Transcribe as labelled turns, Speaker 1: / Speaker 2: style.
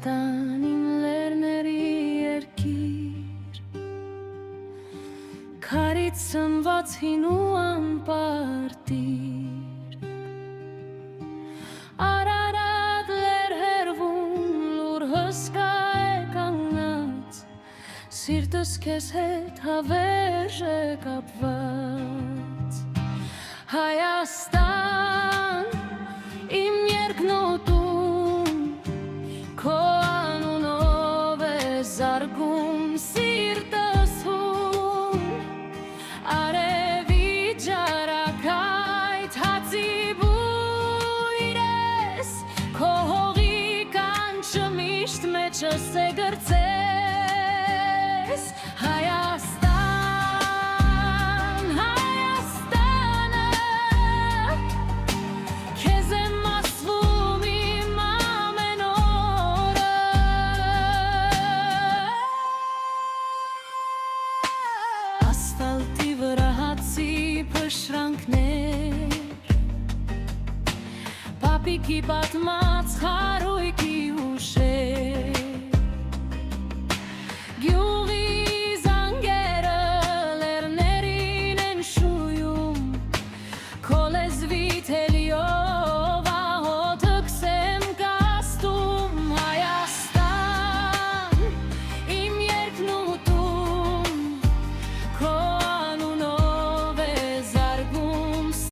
Speaker 1: Հայաստան իմ լերների երկիր, քարից սնված հին ու անպարտիր, Արարատ լեր հերվում լուր հսկա է կանգնած, սիրտս քեզ հետ հավերժ է կապված, Հայաստան իմ երկնոտում, քո անունով է զարգում սիրտս հում, արևի ջարակայթ հացի բույր ես, քո հողի կանչը միշտ մեջս է գրծես, Հայաստան, Հայաստանը, քեզ եմ ասվում իմ ամեն օրը, ասֆալտի վրա հացի փշրանքներ, Պապիկի պատմած խարույկի հուշեր,